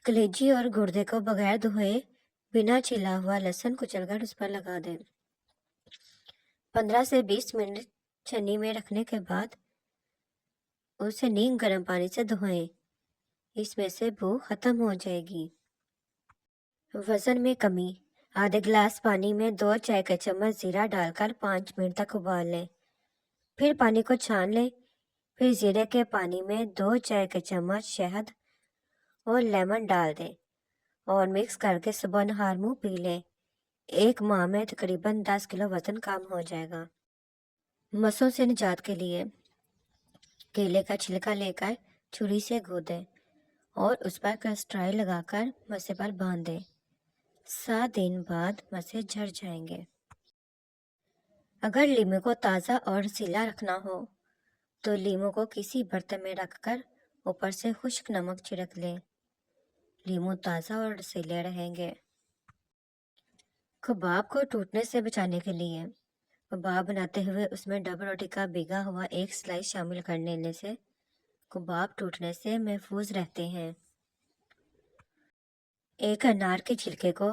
कलेजी और गुर्दे को बगैर धोए बिना छिला हुआ लहसुन कुचलकर उस पर लगा दें। 15 से 20 मिनट छन्नी में रखने के बाद उसे नीम गर्म पानी से धोएं। इसमें से बू खत्म हो जाएगी। वजन में कमी। आधे गिलास पानी में 2 चाय के चम्मच जीरा डालकर 5 मिनट तक उबाल लें। फिर पानी को छान लें। फिर जीरे के पानी में 2 चाय के चम्मच शहद और लेमन डाल दें और मिक्स करके सुबह नहार मुंह पी लें। 1 माह में तकरीबन 10 किलो वजन कम हो जाएगा। मसों से निजात के लिए केले का छिलका लेकर छुरी से गूदें और उस पर कस्टराई लगाकर मसे पर बांध दें। 7 दिन बाद मसे झड़ जाएंगे। अगर लीमू को ताज़ा और रसीला रखना हो तो लीमू को किसी बर्तन में रखकर ऊपर से खुश्क नमक छिड़क लें। लीमू ताज़ा और रसीले रहेंगे। कबाब को टूटने से बचाने के लिए कबाब बनाते हुए उसमें डबल रोटी का भिगा हुआ 1 स्लाइस शामिल कर लेने से कबाब टूटने से महफूज रहते हैं। एक अनार के छिलके को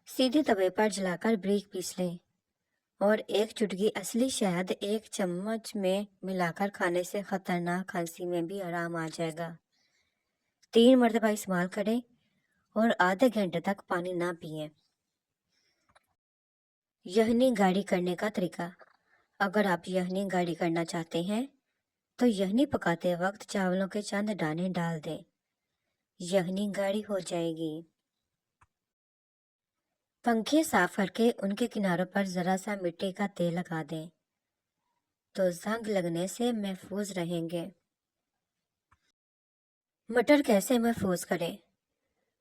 सीधे तवे पर जलाकर बारीक पीस लें और 1 चुटकी असली शहद 1 चम्मच में मिलाकर खाने से खतरनाक खांसी में भी आराम आ जाएगा। 3 मरतबा इस्तेमाल करें और आधे घंटे तक पानी ना पिएं। यखनी गाढ़ी करने का तरीका। अगर आप यखनी गाढ़ी करना चाहते हैं तो यखनी पकाते वक्त चावलों के चंद दाने डाल दें। यखनी गाढ़ी हो जाएगी। पंखे साफ करके उनके किनारों पर ज़रा सा मिट्टी का तेल लगा दें तो जंग लगने से महफूज रहेंगे। मटर कैसे महफूज करें?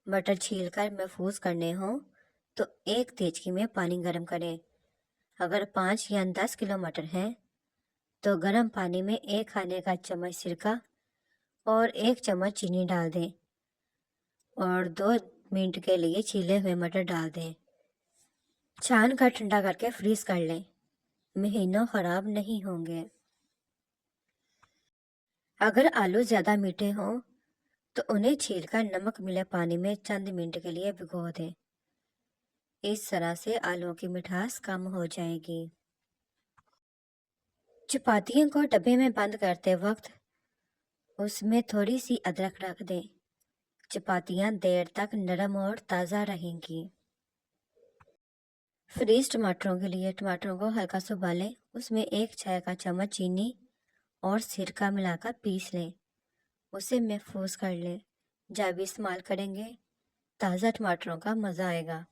मटर छीलकर महफूज करने हो तो 1 देचकी में पानी गर्म करें। अगर 5 या 10 किलो मटर हैं तो गर्म पानी में 1 खाने का चम्मच सिरका और 1 चम्मच चीनी डाल दें और 2 मिनट के लिए छीले हुए मटर डाल दें। छान कर ठंडा करके फ्रीज कर लें। महीनों खराब नहीं होंगे। अगर आलू ज़्यादा मीठे हों तो उन्हें छीलकर नमक मिले पानी में चंद मिनट के लिए भिगो दें। इस तरह से आलूओं की मिठास कम हो जाएगी। चपातियों को डब्बे में बंद करते वक्त उसमें थोड़ी सी अदरक रख दें। चपातियाँ देर तक नरम और ताज़ा रहेंगी। फ्रीज टमाटरों के लिए टमाटरों को हल्का सा उबालें। उसमें 1 चाय का चम्मच चीनी और सिरका मिलाकर पीस लें। उसे महफूज कर लें। जब इस्तेमाल करेंगे ताज़ा टमाटरों का मज़ा आएगा।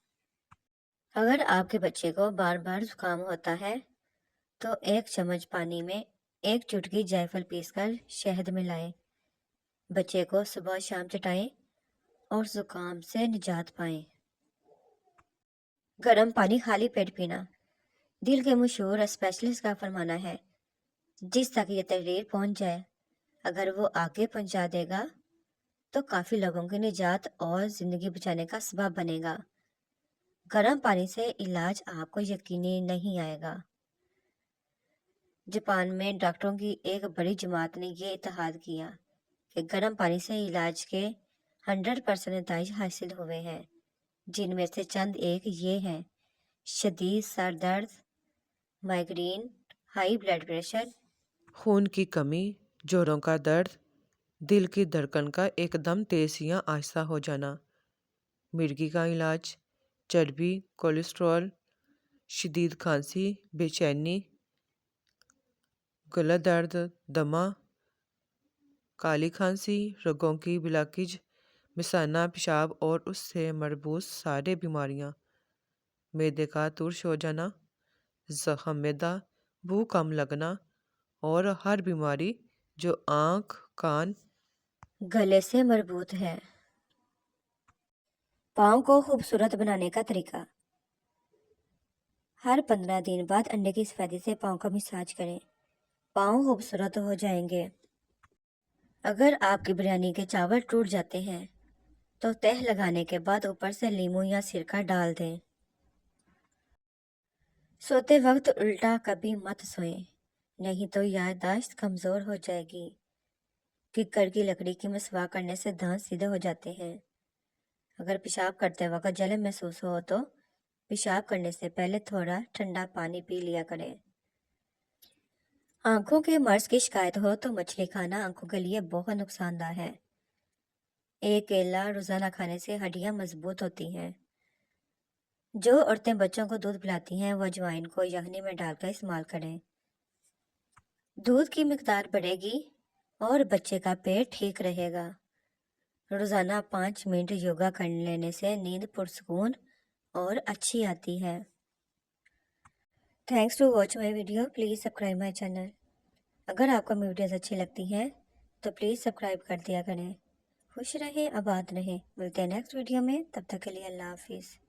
अगर आपके बच्चे को बार बार जुकाम होता है तो 1 चम्मच पानी में 1 चुटकी जायफल पीसकर शहद मिलाएं। बच्चे को सुबह शाम चटाएं और जुकाम से निजात पाएं। गर्म पानी खाली पेट पीना। दिल के मशहूर स्पेशलिस्ट का फरमाना है, जिस तक ये तहरीर पहुंच जाए अगर वो आगे पहुंचा देगा तो काफ़ी लोगों की निजात और ज़िंदगी बचाने का सबब बनेगा। गर्म पानी से इलाज आपको यकीनी नहीं आएगा। जापान में डॉक्टरों की एक बड़ी जमात ने यह इत्तेहाद किया कि गर्म पानी से इलाज के 100% नतीजे हासिल हुए हैं, जिनमें से चंद एक ये हैं: शदीद सर दर्द, माइग्रेन, हाई ब्लड प्रेशर, खून की कमी, जोड़ों का दर्द, दिल की धड़कन का एकदम तेज या आहिस्ता हो जाना, मिर्गी का इलाज, चर्बी, कोलेस्ट्रॉल, शदीद खांसी, बेचैनी, गला दर्द, दमा, काली खांसी, रगों की ब्लॉकेज, मिसाना पेशाब और उससे मरबूत सारे बीमारियां, मैदे का तुर्श हो जाना, जख्म मैदा, भूख कम लगना और हर बीमारी जो आँख, कान, गले से मरबूत है। पाँव को खूबसूरत बनाने का तरीका। हर 15 दिन बाद अंडे की सफेदी से पाँव का मसाज करें। पाँव खूबसूरत हो जाएंगे। अगर आपकी बिरयानी के चावल टूट जाते हैं तो तह लगाने के बाद ऊपर से लीमू या सिरका डाल दें। सोते वक्त उल्टा कभी मत सोएं, नहीं तो याददाश्त कमज़ोर हो जाएगी। किक्कर की लकड़ी की मसवाक करने से दांत सीधे हो जाते हैं। اگر پیشاب کرتے وقت جلن محسوس ہو تو پیشاب کرنے سے پہلے تھوڑا ٹھنڈا پانی پی لیا کریں۔ آنکھوں کے مرض کی شکایت ہو تو مچھلی کھانا آنکھوں کے لیے بہت نقصان دہ ہے۔ ایک کیلا روزانہ کھانے سے ہڈیاں مضبوط ہوتی ہیں۔ جو عورتیں بچوں کو دودھ پلاتی ہیں وہ اجوائن کو یخنی میں ڈال کر استعمال کریں۔ دودھ کی مقدار بڑھے گی اور بچے کا پیٹ ٹھیک رہے گا۔ روزانہ 5 منٹ یوگا کر لینے سے نیند پرسکون اور اچھی آتی ہے۔ Thanks to watch my video, please subscribe my channel. اگر آپ کو میری ویڈیوز اچھی لگتی ہیں تو پلیز سبسکرائب کر دیا کریں۔ خوش رہیں، آباد رہیں۔ ملتے ہیں نیکسٹ ویڈیو میں، تب تک کے لیے اللہ حافظ۔